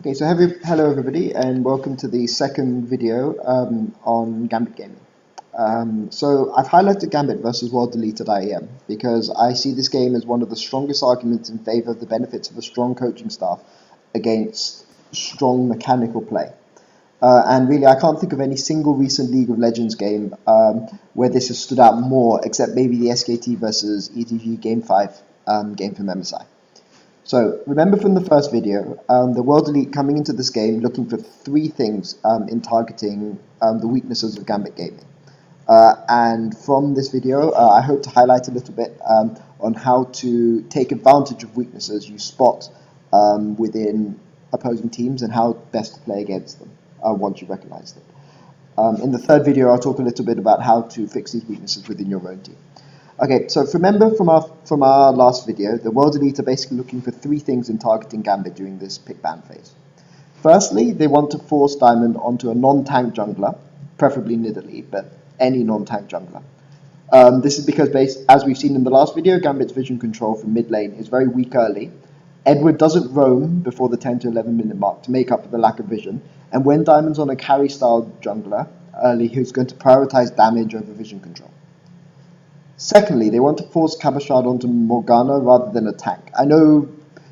Okay, so hello everybody, and welcome to the second video on Gambit gaming. So I've highlighted Gambit versus World Elite at IEM because I see this game as one of the strongest arguments in favor of the benefits of a strong coaching staff against strong mechanical play. And really, I can't think of any single recent League of Legends game where this has stood out more, except maybe the SKT versus ETG Game 5 game from MSI. So, remember from the first video, the World Elite coming into this game looking for three things in targeting the weaknesses of Gambit gaming. And from this video, I hope to highlight a little bit on how to take advantage of weaknesses you spot within opposing teams and how best to play against them once you recognize them. In the third video, I'll talk a little bit about how to fix these weaknesses within your own team. Okay, so remember from our last video, the World Elite are basically looking for three things in targeting Gambit during this pick ban phase. Firstly, they want to force Diamond onto a non-tank jungler, preferably Nidalee, but any non-tank jungler. This is because, as we've seen in the last video, Gambit's vision control from mid lane is very weak early. Edward doesn't roam before the 10 to 11 minute mark to make up for the lack of vision, and when Diamond's on a carry-style jungler early, he's going to prioritize damage over vision control. Secondly, they want to force Cabochard onto Morgana rather than a tank. I know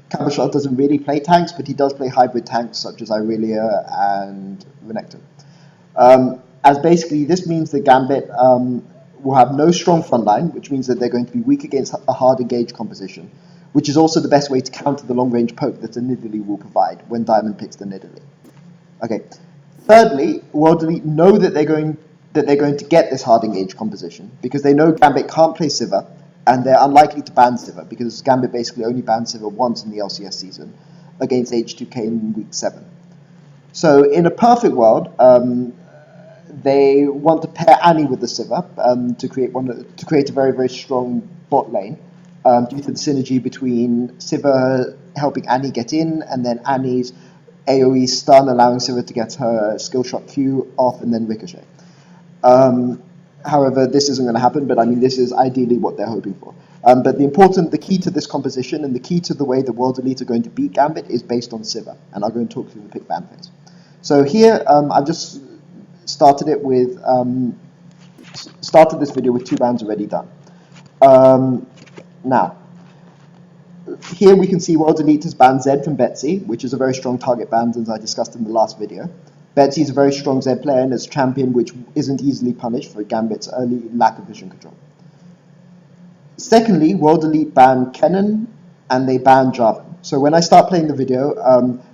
Cabochard doesn't really play tanks, but he does play hybrid tanks such as Irelia and Renekton. As basically, this means that Gambit will have no strong frontline, which means that they're going to be weak against a hard engage composition, which is also the best way to counter the long-range poke that a Nidalee will provide when Diamond picks the Nidalee. Okay. Thirdly, World Elite know that they're going to get this hard engage composition because they know Gambit can't play Sivir, and they're unlikely to ban Sivir because Gambit basically only banned Sivir once in the LCS season against H2K in week 7. So in a perfect world, they want to pair Annie with the Sivir to create a very, very strong bot lane due to the synergy between Sivir helping Annie get in and then Annie's AoE stun allowing Sivir to get her skill shot Q off and then ricochet. However, this isn't going to happen, but I mean, this is ideally what they're hoping for. But the key to this composition and the key to the way the World Elite are going to beat Gambit is based on Sivir, and I'll go and talk through the pick ban phase. So here, I've just started this video with 2 bans already done. Now, here we can see World Elite has banned Zed from Betsy, which is a very strong target ban, as I discussed in the last video. Betsy is a very strong Zed player and is a champion which isn't easily punished for Gambit's early lack of vision control. Secondly, World Elite banned Kennen and they banned Jarvan. So when I start playing the video,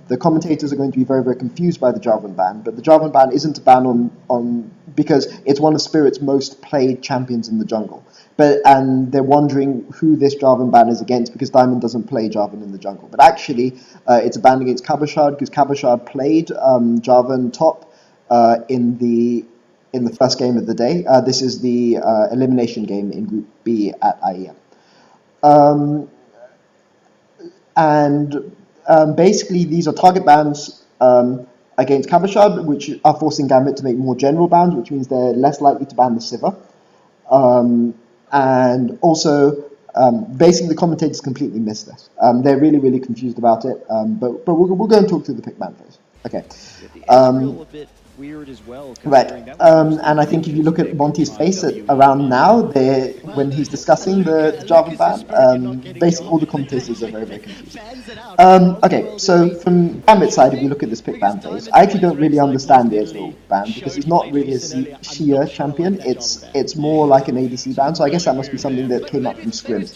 the commentators are going to be very, very confused by the Jarvan ban, but the Jarvan ban isn't a ban on because it's one of Spirit's most played champions in the jungle. And they're wondering who this Jarvan ban is against because Diamond doesn't play Jarvan in the jungle. But actually, it's a ban against Cabochard because Cabochard played Jarvan top in the first game of the day. This is the elimination game in Group B at IEM. Basically, these are target bans against Cabochard, which are forcing Gambit to make more general bans, which means they're less likely to ban the Sivir. And also, basically, the commentators completely missed this. They're really, really confused about it. But we'll go and talk through the pick ban phase. Okay. Weird as well. Right, and I think if you look at Monty's face around now, when he's discussing the Jarvan ban, basically all the commentators are very, very confused. Okay, so from Gambit's side, if you look at this pick ban phase, I actually don't really understand the Ezreal ban because he's not really a Shia champion. It's more like an ADC ban, so I guess that must be something that came up from Scrim.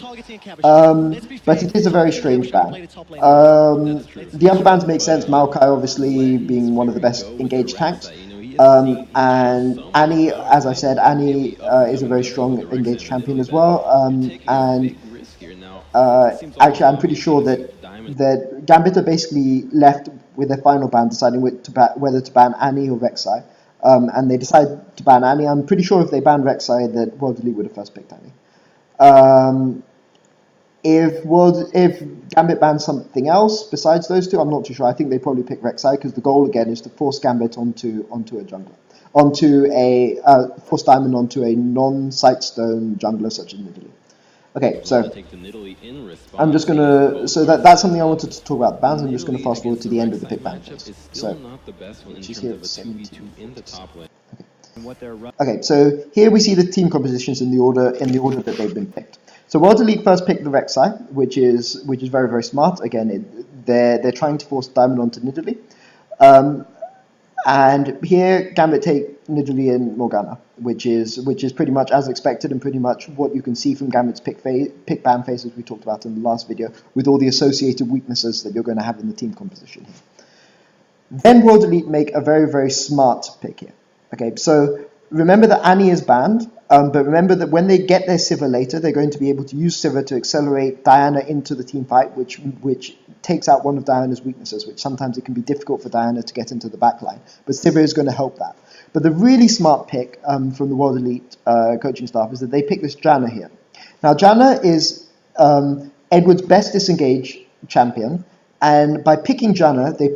But it is a very strange ban. The other bans make sense. Maokai obviously being one of the best engaged tanks. And Annie, as I said, Annie is a very strong engaged champion as well. Actually, I'm pretty sure that Gambit are basically left with their final ban deciding whether to ban Annie or Rek'Sai. And they decide to ban Annie. I'm pretty sure if they banned Rek'Sai, that World Elite would have first picked Annie. If Gambit bans something else besides those two, I'm not too sure. I think they probably pick Rek'Sai because the goal again is to force Gambit onto a jungler, force Diamond onto a non-Sightstone jungler such as Nidalee. Okay, so I'm just gonna, so that's something I wanted to talk about bans. I'm just gonna fast forward to the end of the pick ban phase. So, which is here at 17. Okay, so here we see the team compositions in the order that they've been picked. So World Elite first picked the Rek'Sai, which is very smart. Again, they're trying to force Diamond onto Nidalee. And here Gambit take Nidalee and Morgana, which is pretty much as expected and pretty much what you can see from Gambit's pick ban phase, as we talked about in the last video, with all the associated weaknesses that you're going to have in the team composition here. Then World Elite make a very smart pick here. Okay, so remember that Annie is banned, but remember that when they get their Sivir later, they're going to be able to use Sivir to accelerate Diana into the team fight, which takes out one of Diana's weaknesses, which sometimes it can be difficult for Diana to get into the backline. But Sivir is going to help that. But the really smart pick from the World Elite coaching staff is that they pick this Janna here. Now, Janna is Edward's best disengage champion, and by picking Janna, they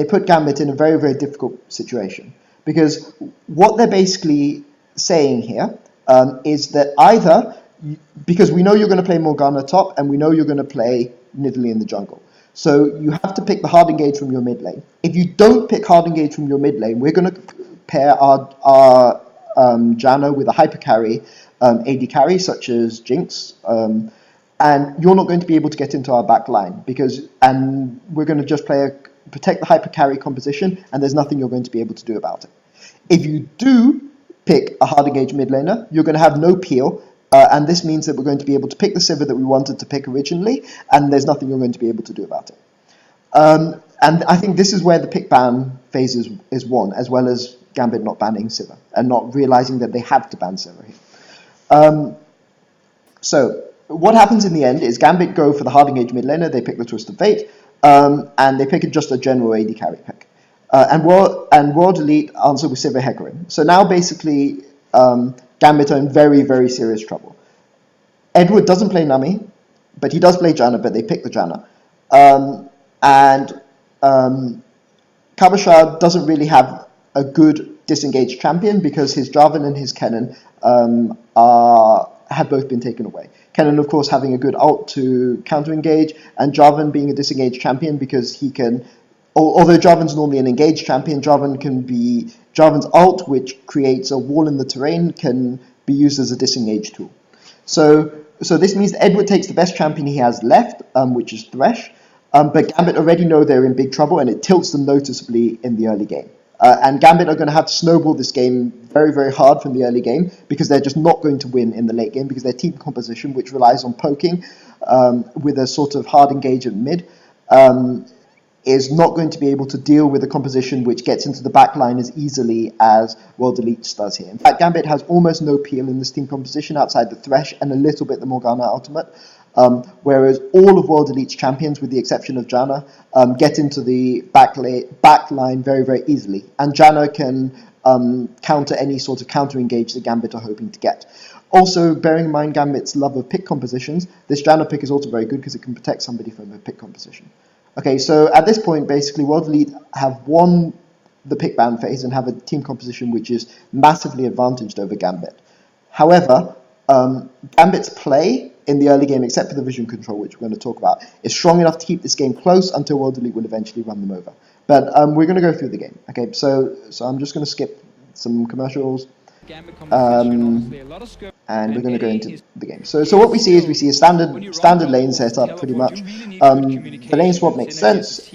put Gambit in a very difficult situation. Because what they're basically saying here is that either, because we know you're going to play Morgana top, and we know you're going to play Nidalee in the jungle. So you have to pick the hard engage from your mid lane. If you don't pick hard engage from your mid lane, we're going to pair our Janna with a hyper carry, AD carry, such as Jinx, and you're not going to be able to get into our back line, and we're going to just protect the hyper carry composition, and there's nothing you're going to be able to do about it. If you do pick a hard engage mid laner, you're going to have no peel, and this means that we're going to be able to pick the Sivir that we wanted to pick originally, and there's nothing you're going to be able to do about it. And I think this is where the pick ban phase is won, as well as Gambit not banning Sivir, and not realizing that they have to ban Sivir here. So what happens in the end is Gambit go for the hard engage mid laner, they pick the Twist of Fate, and they pick just a general AD carry pick. And World Elite answer with Sivir Hecarim. So now basically Gambit are in very serious trouble. Edward doesn't play Nami, but he does play Janna, but they pick the Janna. And Kabashar doesn't really have a good disengaged champion because his Jarvan and his Kennen have both been taken away. Kennen, of course, having a good ult to counter-engage, and Jarvan being a disengaged champion because he can, although Jarvan's normally an engaged champion, Jarvan's ult, which creates a wall in the terrain, can be used as a disengage tool. So this means that Edward takes the best champion he has left, which is Thresh, but Gambit already know they're in big trouble, and it tilts them noticeably in the early game. And Gambit are going to have to snowball this game very hard from the early game, because they're just not going to win in the late game, because their team composition, which relies on poking with a sort of hard engage at mid, is not going to be able to deal with a composition which gets into the backline as easily as World Elite does here. In fact, Gambit has almost no peel in this team composition outside the Thresh and a little bit the Morgana ultimate, whereas all of World Elite's champions, with the exception of Janna, get into the backline very easily. And Janna can counter any sort of counter-engage that Gambit are hoping to get. Also, bearing in mind Gambit's love of pick compositions, this Janna pick is also very good because it can protect somebody from a pick composition. Okay, so at this point, basically, World Elite have won the pick ban phase and have a team composition which is massively advantaged over Gambit. However, Gambit's play in the early game, except for the vision control, which we're going to talk about, is strong enough to keep this game close until World Elite will eventually run them over. But we're going to go through the game. Okay, so I'm just going to skip some commercials. And we're going to go into the game. So what we see is a standard lane setup, pretty much. The lane swap makes sense,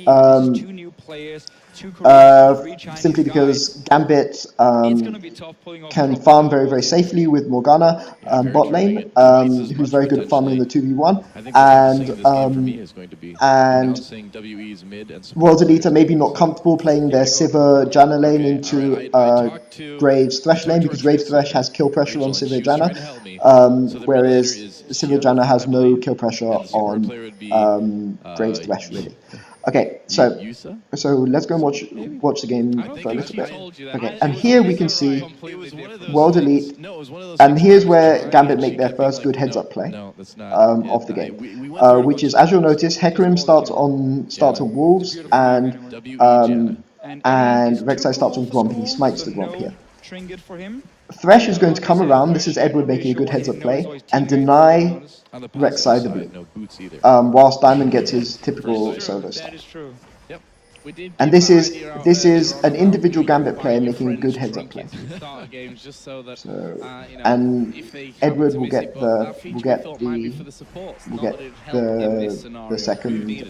simply because Gambit can farm very safely with Morgana bot lane, who's very good at farming the 2v1, and World Elite are maybe not comfortable playing their Sivir Janna lane into Graves Thresh lane, because Graves Thresh has kill pressure on Sivir Janna, whereas Sivir Janna has no kill pressure on Graves Thresh, really. Okay, so let's go and watch the game for a little bit. Okay, and here we can see World Elite, and here's where Gambit make their first good heads-up play of the game, which is, as you'll notice, Hecarim starts on Wolves, and Rek'Sai starts on Gromp, and he smites the Gromp here. Thresh is going to come around. This is Edward making a good heads-up play and deny Rek'Sai the blue, whilst Diamond gets his typical solo stuff. And this is an individual Gambit player making a good heads-up play. So, and Edward will get the second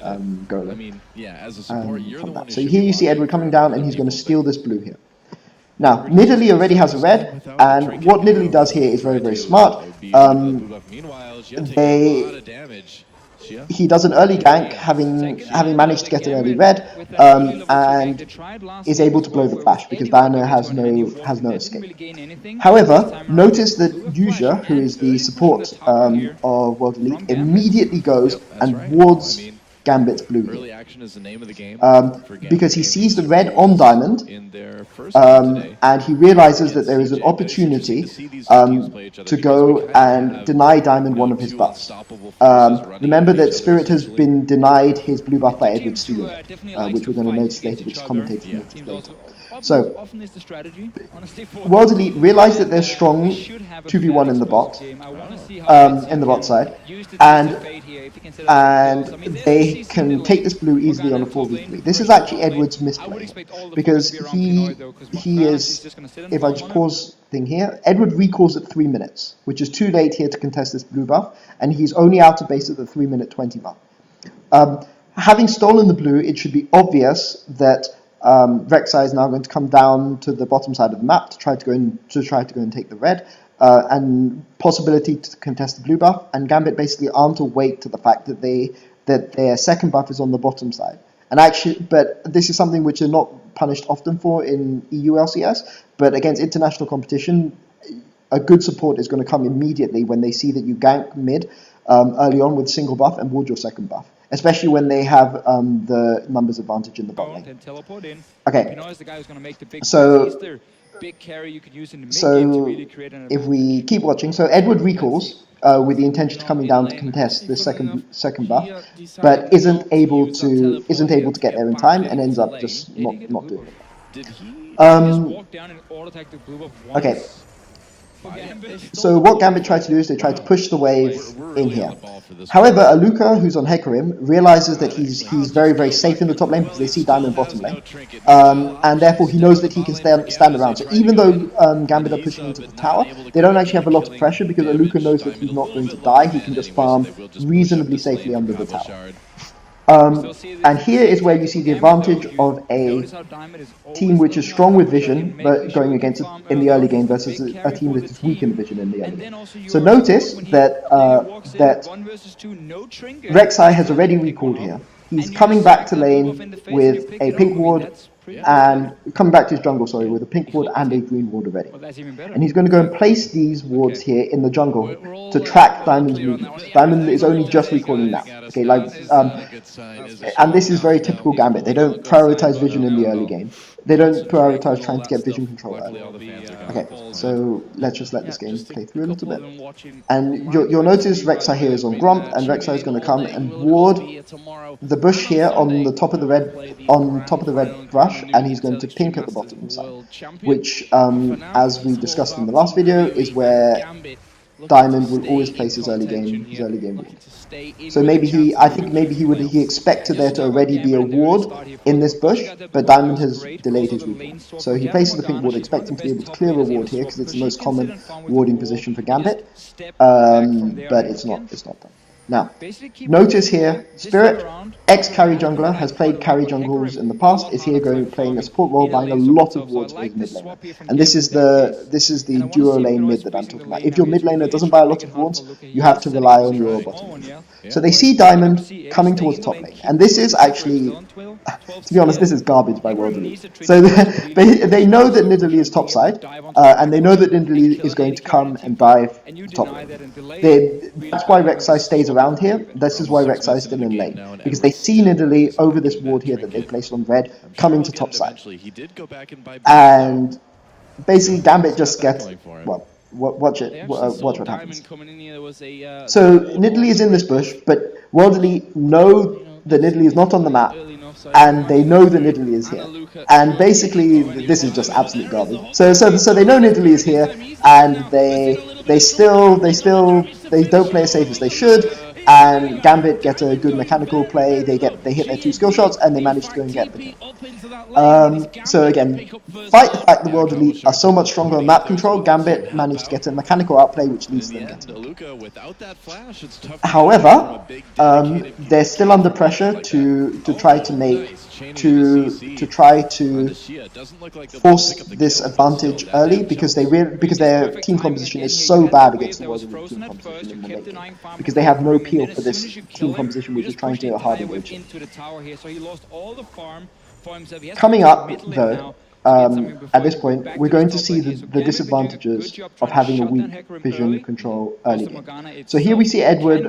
goal from that. So here you see Edward coming down, and he's going to steal this blue here. Now, Nidalee already has a red, and what Nidalee does here is very, very smart. He does an early gank, having managed to get an early red, and is able to blow the flash because Diana has no escape. However, notice that Yuja, who is the support of World Elite, immediately goes and wards Gambit's blue here. Because he sees the red on Diamond, and he realizes that there is an opportunity to go and deny Diamond one of his buffs. Remember that Spirit has been denied his blue buff by Edward stealing it, which we're going to notice later, which is commentated later. So, World Elite realize that they're strong 2v1 in the box, in the bot side, and they can take this blue easily on a 4v3. This is actually Edward's misplay, because he is, if I just pause thing here, Edward recalls at 3 minutes, which is too late here to contest this blue buff, and he's only out of base at the 3-minute 20 mark. Having stolen the blue, it should be obvious that Rek'Sai is now going to come down to the bottom side of the map to try to go and take the red, and possibility to contest the blue buff. And Gambit basically aren't awake to the fact that their second buff is on the bottom side. And actually, but this is something which they're not punished often for in EU LCS. But against international competition, a good support is going to come immediately when they see that you gank mid early on with single buff and ward your second buff. Especially when they have the numbers advantage in the bot lane. Okay, so if we keep watching, so Edward recalls with the intention of coming down to contest the second buff, but isn't able to get there in time and ends up just not doing it. Okay. So what Gambit tried to do is they tried to push the wave in here. However, Aluka, who's on Hecarim, realizes that he's very, very safe in the top lane because they see Diamond bottom lane. And therefore he knows that he can stand around. So even though Gambit are pushing into the tower, they don't actually have a lot of pressure because Aluka knows that he's not going to die. He can just farm reasonably safely under the tower. And here is where you see the advantage of a team which is strong with vision, but going against it in the early game versus a team that is weak in vision in the early game. So notice that Rek'Sai has already recalled here. He's coming back to lane with a pink ward and coming back to his jungle, sorry, with a pink ward and a green ward already. And he's going to go and place these wards here in the jungle to track Diamond's movements. Diamond is only just recalling now. Okay, like, and this is very typical Gambit. They don't prioritize vision in the early game. They don't prioritize trying to get vision control early. Okay, so let's just let this game play through a little bit. And you'll notice Rek'Sai here is on Gromp, and Rek'Sai is going to come and ward the bush here on the top of the red brush, and he's going to pink at the bottom side, which, as we discussed in the last video, is where Diamond will always place his early game ward. So maybe he expected there to already be a ward in this bush, but Diamond has delayed his recall. So he places the pink ward, expecting to be able to clear a ward here because it's the most common warding position for Gambit, but it's not done. Now, notice here, Spirit, ex-carry jungler, has played carry jungles in the past, is here playing a support role, buying a lot of wards for his mid laner. And this is the duo lane mid that I'm talking about. If your mid laner doesn't buy a lot of wards, you have to rely on your bottom lane. So they see Diamond coming towards top lane, and this is actually, to be honest, this is garbage by World Elite. So they know that Nidalee is top side, and they know that Nidalee is going to come and dive top lane. That's why Rek'Sai stays around here. This is why Rek'Sai is still in lane, because they see Nidalee over this ward here that they placed on red coming to top side, and basically Gambit just gets, well, watch what happens. So Nidalee is in this bush, but World Elite know that Nidalee is not on the map, and they know that Nidalee is here. And basically, this is just absolute garbage. So they know Nidalee is here, and they don't play as safe as they should. And Gambit get a good mechanical play. They hit their 2 skill shots, and they manage to go and get the kill. So again, despite the fact the World Elite are so much stronger on map control, Gambit managed to get a mechanical outplay, which leads to them getting it. However, they're still under pressure to try to force this advantage early, because their team composition is so bad against the World Elite team composition in the late game, because they have no peel for this team composition, which is trying to hard engage. Coming up, though, at this point, we're going to see the disadvantages of having a weak vision control early game. So here we see Edward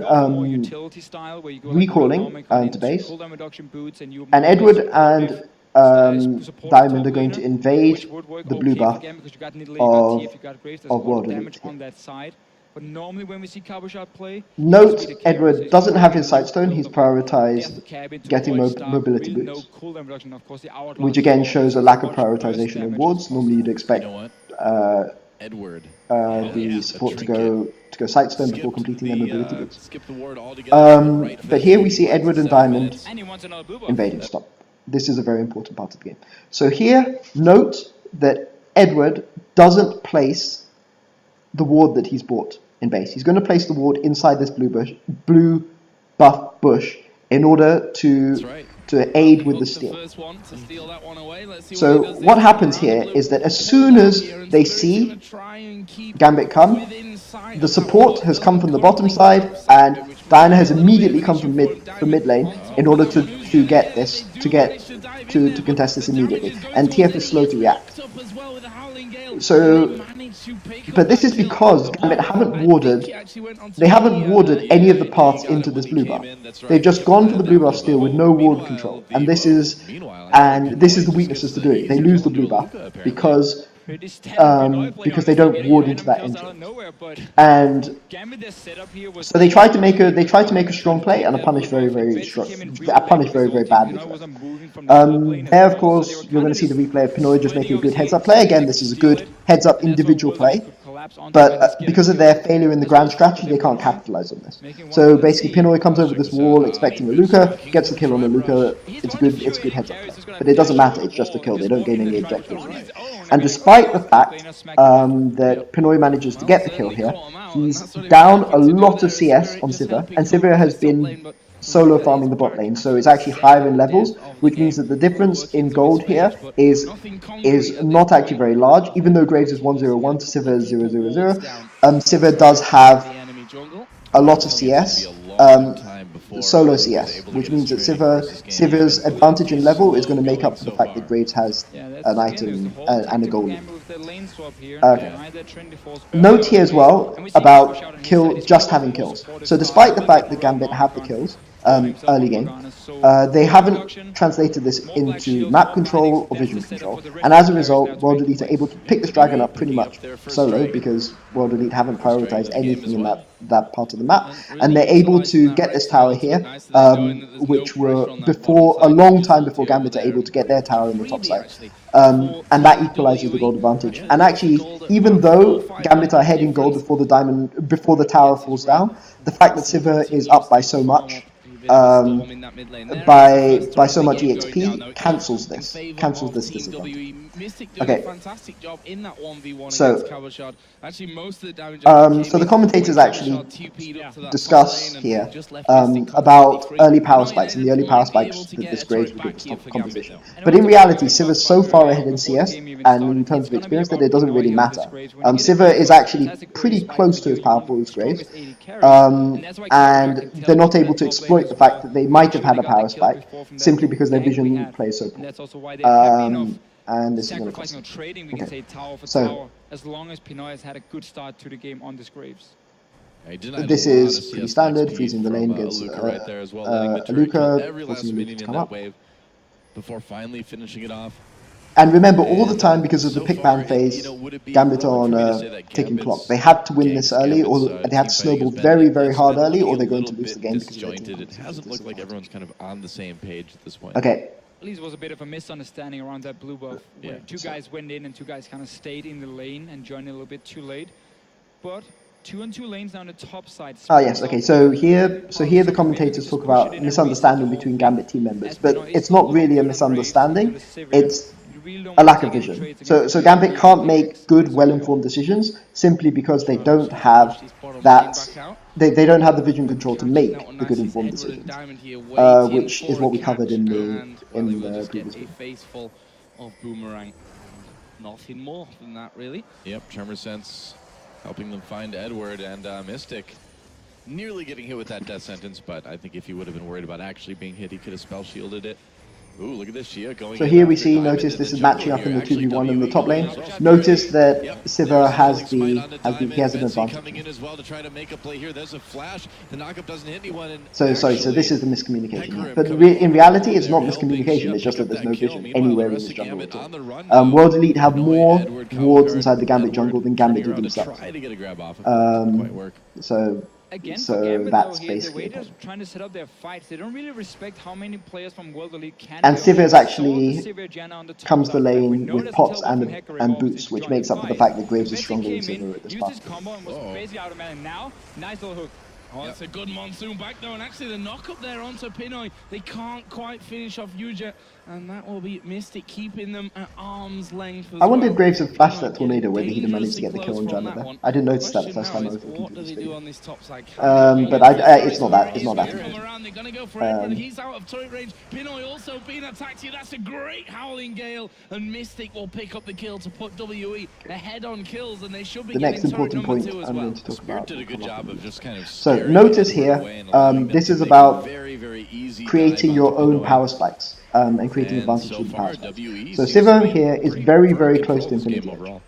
recalling to base, and Edward and Diamond are going to invade the blue buff of World Elite. But normally when we see Katowice play... Note, Edward doesn't have his Sightstone, he's prioritized getting mobility boots, which again shows a lack of prioritization in wards. Normally you'd expect the support to go Sightstone before completing their mobility boots. But here we see Edward and Diamond invading. Stop. This is a very important part of the game. So here, note that Edward doesn't place the ward that he's bought in base. He's going to place the ward inside this blue buff bush in order to aid with the steal. So what happens here is that as soon as they see Gambit come, the support has come from the bottom side, and Diana has immediately come from mid lane in order to contest this immediately, and TF is slow to react. So, but this is because Gambit haven't warded any of the paths into this blue buff. They've just gone for the blue buff steal with no ward control, and this is the weaknesses to do it. They lose the blue buff because they don't ward into that engine, and so they try to make a strong play and are punished very badly. There, of course, you're going to see the replay of Pinoy just making a good heads-up play. Again, this is a good heads-up individual play, but because of their failure in the grand strategy, they can't capitalize on this. So basically, Pinoy comes over this wall expecting a Luca, gets the kill on the Luca. It's a good heads-up play, but it doesn't matter. It's just a kill. They don't gain any objectives from it. And despite the fact that Pinoy manages to get the kill here, he's down a lot of CS on Sivir, and Sivir has been solo farming the bot lane, so it's actually higher in levels, which means that the difference in gold here is not actually very large, even though Graves is 101 to Sivir is 000. Sivir does have a lot of CS, solo CS, which means that Sivir's advantage in level is going to make up for the fact that Graves has an item and a gold. Note here as well about just having kills. So despite the fact that Gambit have the kills early game, they haven't translated this into map control or vision control, and as a result, World Elite are able to pick this dragon up pretty much solo, because World Elite haven't prioritized anything in that part of the map, and they're able to get this tower here, which were a long time before Gambit are able to get their tower in the top side, and that equalizes the gold advantage. And actually, even though Gambit are heading gold before the tower falls down, the fact that Sivir is up by so much, by so much EXP cancels this disadvantage. Okay, so the commentators actually discuss here about early power spikes and the early power spikes that this Graves will give this composition. But in reality, Sivir's so far ahead in CS and in terms of experience that it doesn't really matter. Sivir is actually pretty close to as powerful as Graves, and they're not able to exploit the fact that they might have had a power spike simply because their vision plays so poor. And this is going to cost them. Okay. So, as long as Pinoy has had a good start to the game on this Graves. This is pretty standard, freezing the lane against a Luca, forcing the Luca to come up. Before finally finishing it off. And remember, all the time, because of the pick ban phase, Gambit are on a ticking clock. They had to win this early, or they had to snowball very, very hard early, or they're going to lose the game because of their team It hasn't looked like everyone's kind of on the same page at this point. Okay. At least it was a bit of a misunderstanding around that blue buff, where two guys went in and two guys kind of stayed in the lane and joined a little bit too late. But 2-on-2 lanes now on the top side. Oh yes, okay. So here the commentators talk about misunderstanding between Gambit team members, but it's not really a misunderstanding. It's a lack of vision. So Gambit can't make good, well-informed decisions simply because they don't have that. They don't have the vision control to make the good, informed decisions, which is what we covered in the previous video. Of Boomerang. Nothing more than that, really. Yep, Tremor Sense helping them find Edward, and Mystic nearly getting hit with that death sentence, but I think if he would have been worried about actually being hit, he could have spell shielded it. Ooh, look at this, Shia going. So here we see, notice this is matching up in the 2v1 in the top lane. Notice that Sivir has an advantage. Coming in as well to try to make a play here. There's a flash. The knockup doesn't hit anyone. So this is the miscommunication. But in reality, it's not miscommunication. It's just that there's no vision anywhere in this jungle at all. World Elite have more wards inside the Gambit jungle than Gambit do themselves. So that's basically the way they're trying to set up their fights. They don't really respect how many players from World Elite can. And Sivir's actually comes the lane with pots and boots, which makes up for the fact that Graves is stronger than Sivir at this part. Now, nice little hook. Oh, it's a good monsoon back though, and actually the knock-up there onto Pinoy. They can't quite finish off Yuja, and that will be Mystic keeping them at arm's length as I wonder well. if Graves had flashed that tornado, whether he'd have managed to get the kill on Janna there. I didn't notice that the first time I was looking through this video. But it's not that. It's not that. They're gonna go for Edward. He's out of turret range. Pinoy also being attacked here. That's a great Howling Gale, and Mystic will pick up the kill to put WE ahead on kills, and they should be the next important point I'm going to talk about. Did a good job of just kind of. So notice here, this is about creating your own power spikes and creating advantage with power spikes. So Sivir here is very, very close to Infinity Edge.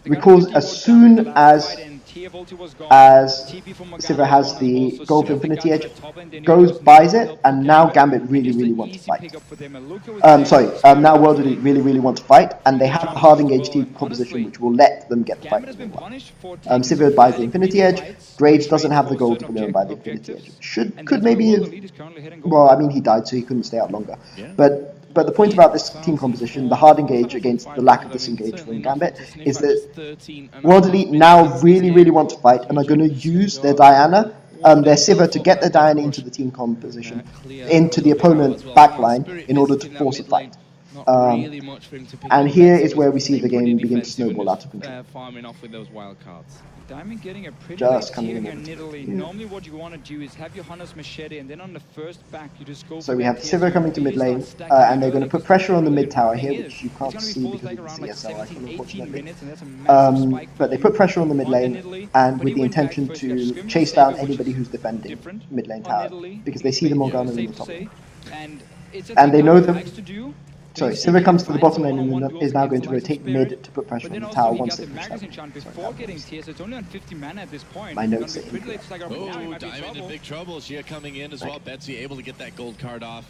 Recalls as soon as Sivir has the gold for Infinity Edge, buys it, and now Gambit really, really want to fight. Now World Elite really, really want to fight, and they have a hard engaged team composition which will let them get the fight. Sivir buys the Infinity Edge, Graves doesn't have the gold to go and buy the Infinity Edge. Could maybe, well, I mean he died so he couldn't stay out longer, but the point about this team composition, the hard engage against the lack of disengage from Gambit, is that World Elite now really, really want to fight and are going to use their Diana, their Sivir, to get their Diana into the team composition, into the opponent's backline, in order to force a fight. And here is where we see the game begin to snowball out of control. Farming off with those wild cards. Diamond getting a pretty Just big coming tier in. here in Italy. Normally what you want to do is have your Hunter's Machete, and then on the first back you just go. So we have Sivir coming to mid lane, and they're going to put pressure on the mid tower here, which you can't see because of the CSL icon, unfortunately. But they put pressure on the mid lane, and with the intention to chase down anybody who's defending mid lane tower, because they see the Morgana in the top lane. And they know them. Sorry, Sivir comes to the bottom lane and is now going to rotate mid to put pressure on the tower once they push that. My notes are incorrect. Oh, Diamond in big trouble. Shia coming in as well. Betsy able to get that gold card off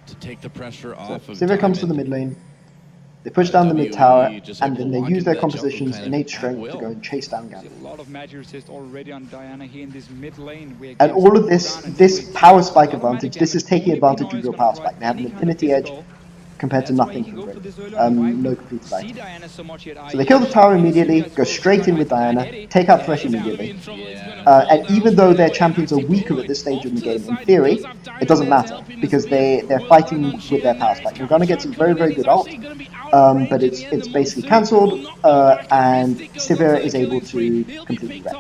to take the pressure off of Sivir comes to the mid lane. They push down the mid tower, and then they use their composition's innate strength to go and chase down Gambit. A lot of magic resist already on Diana here in this mid lane. And all of this power spike advantage, this is taking advantage of your power spike. They have an Infinity Edge compared to nothing from Graves. No completed item. So they kill the tower immediately, go straight in with Diana, take out Thresh immediately. And even though their champions are weaker at this stage in the game, in theory, it doesn't matter, because they're fighting with their power spike. We're going to get some very, very good ult, but it's basically cancelled, and Sivir is able to completely wreck.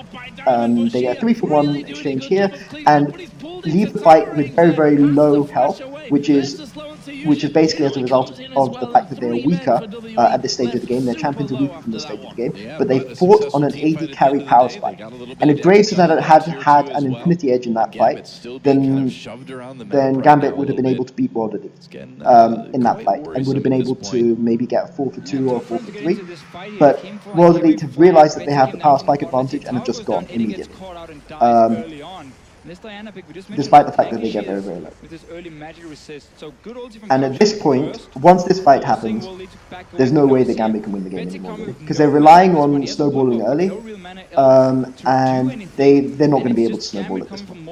They get a 3-for-1 exchange here, and leave the fight with very, very low health, which is basically as a result of the fact that they are weaker at this stage of the game. Their champions are weaker from this stage of the game, but they fought on an AD carry power spike. And if Graves had had an Infinity Edge in that fight, then Gambit would have been able to beat World Elite in that fight, and would have been able to maybe get a 4-for-2 or a 4-for-3. But World Elite have realised that they have the power spike advantage and have just gone immediately. This Diana pick we just mentioned, despite the fact that they get very, very low. with this early magic resist. So good ulti from And at this point, once this fight happens, there's no way the Gambit can win the game anymore, really, because they're relying on snowballing early, and they're not going to be able to snowball at this point.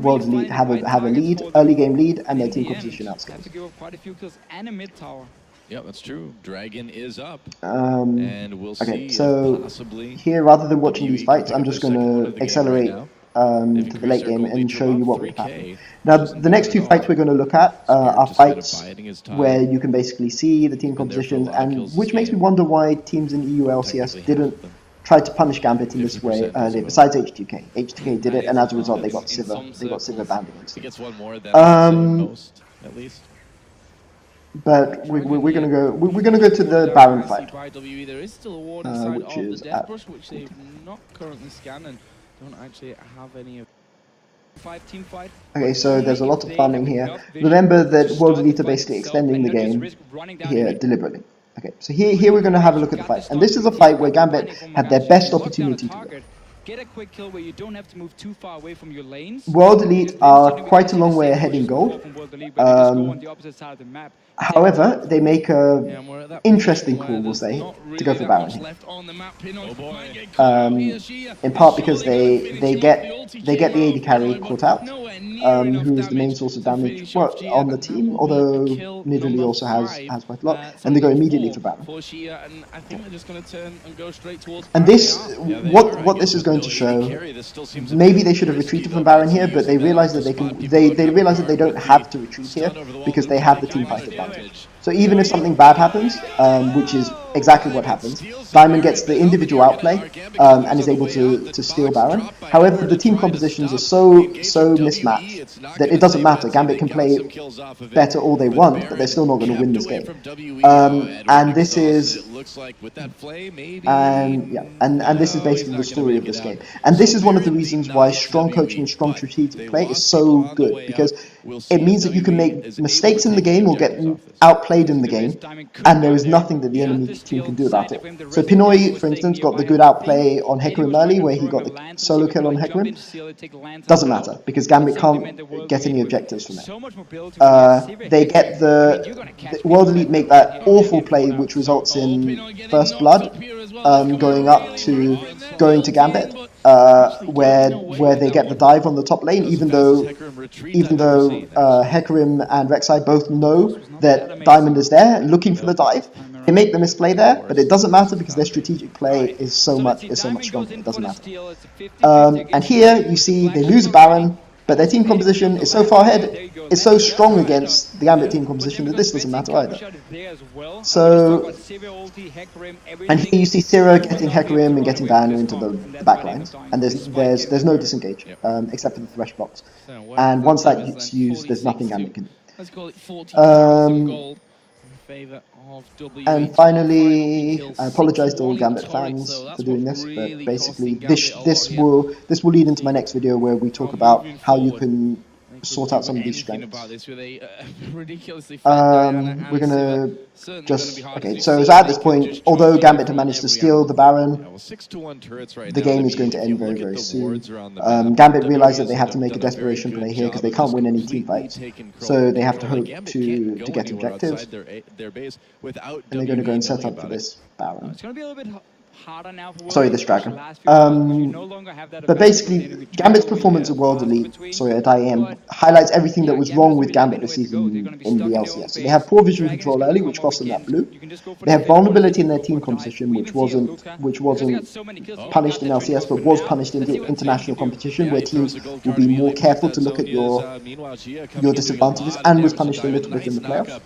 World Elite have a lead, early game lead, and their team composition outscores. Quite a few kills and a mid tower. Yeah, that's true. Dragon is up. And we'll okay, see so possibly here, rather than watching these fights, I'm just going to accelerate to the late game and show you what would happen. Now, the next two fights we're going to look at are fights where you can basically see the team compositions, and which makes me wonder why teams in EU LCS didn't try to punish Gambit in this way earlier, besides H2K. H2K did it, and as a result, they got Sivir banned against them. most, at least. But we're gonna go to the Baron fight, There is still a warning side which of is the Death Brush, which they've not currently scanned and don't actually have any of. Team fight. Okay, so there's a lot of farming here. Remember that World Elite are basically extending the game here deliberately. Okay, so here we're going to have a look at the fight, and this is a fight where Gambit had their best opportunity to win. Get a quick kill where you don't have to move too far away from your lanes. World Elite are quite a long way ahead in gold. However, they make a interesting call, we'll say, to go for Baron here. In part because they get the AD carry caught out, who is the main source of damage on the team, although Nidalee also has quite a lot, and they go immediately for Baron. And this, what this is going to show, maybe they should have retreated from Baron here, but they realize that they realize that they don't have to retreat here because they have the team fight advantage. So even if something bad happens, which is exactly what happens, Diamond gets the individual outplay and is able to steal Baron. However, the team compositions are so mismatched that it doesn't matter. Gambit can play better all they want, but they're still not going to win this game. And this is and this is basically the story of this game. And this is one of the reasons why strong coaching and strong strategic play is so good, because it means that you can make mistakes in the game or get outplayed in the game, and there is nothing that the enemy team can do about it. So Pinoy, for instance, got the good outplay on Hecarim early, where he got the solo kill on Hecarim. Doesn't matter, because Gambit can't get any objectives from it. They get the World Elite make that awful play, which results in First Blood going to Gambit, where they get the dive on the top lane, even though Hecarim and Rek'Sai both know that Diamond is there looking for the dive. They make the misplay there, but it doesn't matter because their strategic play is so much stronger. It doesn't matter. And here you see they lose Baron, but their team composition is so far ahead, is so strong against the Gambit team composition that this doesn't matter either. So, and here you see Sira getting Hecarim and getting Banner into the backlines, and there's no disengage except for the Thresh box. And once that gets used, there's nothing Gambit can do. Let's call it 14 gold in favor of WE. And finally, I apologise to all Gambit fans for doing this, but basically this will lead into my next video where we talk about how you can sort out some of these strengths. We're gonna just okay. So at this point, although Gambit have managed to steal the Baron, the game is going to end very, very soon. Gambit realize that they have to make a desperation play here because they can't win any team fights, so they have to hope to get objectives, and they're going to go and set up for this Baron. It's going to be a little bit harder now for Sorry, this Dragon. But basically, Gambit's performance at World Elite, at IEM, highlights everything that was wrong with Gambit this season in the LCS. So they have poor vision control early, which cost them that blue. They have vulnerability in their team composition, which wasn't punished in LCS, but was punished in the international competition, where teams will be more careful to look at your disadvantages, and was punished a little bit in the playoffs.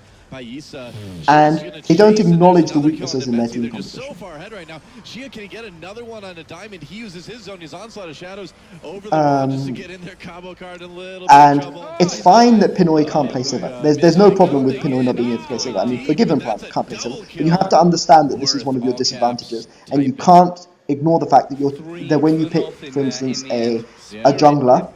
And they don't acknowledge the weaknesses in their team composition. So far ahead right now. Shia, can he get another one on a Diamond? He uses his zone, his Onslaught of Shadows over the wall just to get in their combo card a little and bit of trouble. It's fine that Pinoy can't play Sivir. There's no problem with Pinoy not being able to play Sivir. I mean, Forgiven can't play Sivir. But you have to understand that this is one of your disadvantages, and you can't ignore the fact that when you pick, for instance, a a jungler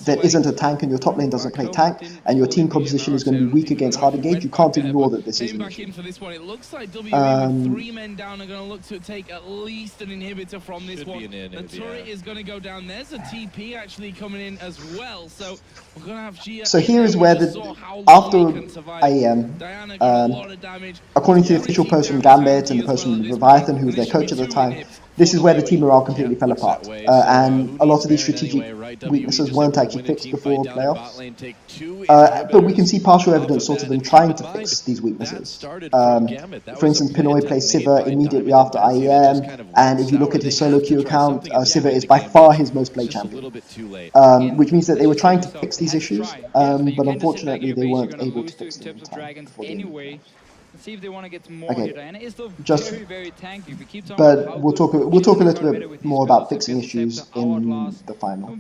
that isn't a tank and your top lane doesn't play tank and your team composition is going to be weak against hard engage, you can't ignore that this is an issue. It looks like WWE with 3 men down are going to look to take at least an inhibitor from this one. The turret is going to go down. There's a TP actually coming in as well. So we're going to have Gia. So here is where after IEM, according to the official post from Gambit and the post from Leviathan, who was their coach at the time, this is where the team morale completely fell apart. And a lot of these strategic weaknesses weren't actually fixed before playoffs. But we can see partial evidence sort of them trying to fix these weaknesses. For instance, Pinoy plays Sivir immediately after IEM, and if you look at his solo queue account, Sivir is by far his most played champion. Which means that they were trying to fix these issues, but unfortunately they weren't able to fix them in time. See if they want to get more here. And it is still very tanky. We keep but we'll talk a little bit more about fixing issues in the final.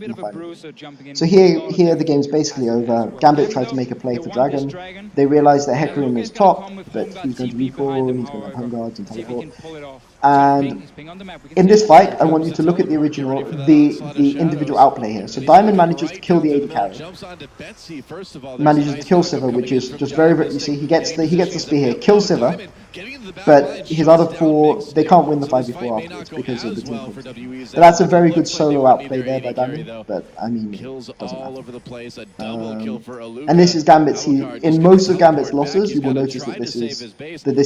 So here the game's basically over. Gambit tried to make a play for Dragon. They realized that Hecarim is top, but he's going to recall, he's going to have home guards and teleport. And in this fight, I want you to look at the original, the individual outplay here. So Diamond manages to kill the AD carry, manages to kill Sivir, which is just very. You see, he gets the spear here, kills Sivir, but his other 4 they can't win the 5v4 afterwards because of the team. So that's a very good solo outplay there by Diamond, but I mean, it doesn't matter. And this is Gambit's. In most of Gambit's losses, you will notice that this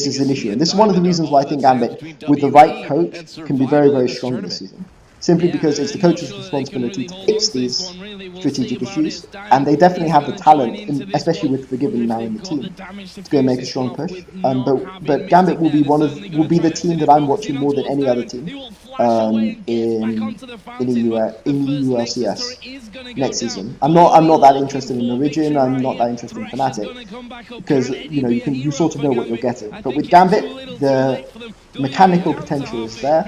is an issue, and this is one of the reasons why I think Gambit, with the right coach, can be very, very strong this season. Simply because it's the coach's responsibility to fix these strategic issues, and they definitely have the talent, especially with Forgiven now in the team, to go and make a strong push. But Gambit will be the team that I'm watching more than any other team in EULCS next season. I'm not that interested in Origin. I'm not that interested in Fnatic, because you sort of know what you're getting. But with Gambit, the mechanical potential is there,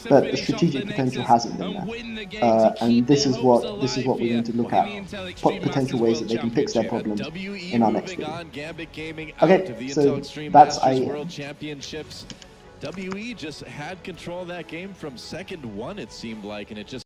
but the strategic potential hasn't been there. And this is what we're going to look at: potential ways that they can fix their problems in our next video. Okay, so that's IEM. WE just had control of that game from second 1, it seemed like, and it just